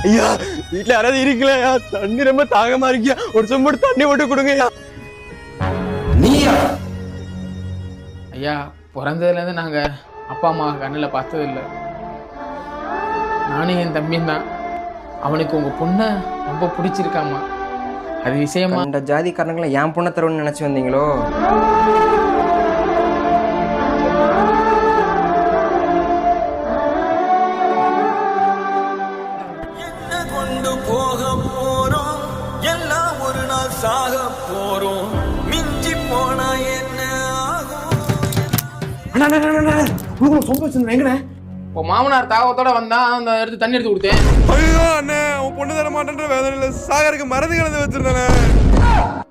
ஐயா வீட்டுல யாராவது இருக்கலையா? தண்ணி ரொம்ப தாகமா இருக்கியா? ஒரு சொம்பு தண்ணி மட்டும் கொடுங்கய்யா. நீயா? ஐயா பிறந்ததுலேருந்து நாங்கள் அப்பா அம்மா கண்ணில் பார்த்தது இல்லை. நானும் என் தம்பியும் தான். அவனுக்கு உங்கள் பொண்ணை ரொம்ப பிடிச்சிருக்காம்மா. அது விஷயமா அந்த ஜாதிக்காரங்களை என் பொண்ணை தருவன்னு நினச்சி வந்தீங்களோ? என்ன கொண்டு போக போறோம், எல்லாம் ஒரு நாள் சாக போறோம். மிஞ்சி போனா என்ன ஆகும்? சொம்பு வச்சிருந்தேன் எங்கண்ணே? இப்போ மாமனார் தாகத்தோட வந்தா அந்த எடுத்து தண்ணி எடுத்து கொடுத்தேன். ஐயோ அண்ணே, உன் பொண்ணு தர மாட்டேன்ற வேதனையில சாகருக்கு மருந்து கலந்து வச்சிருந்தானே.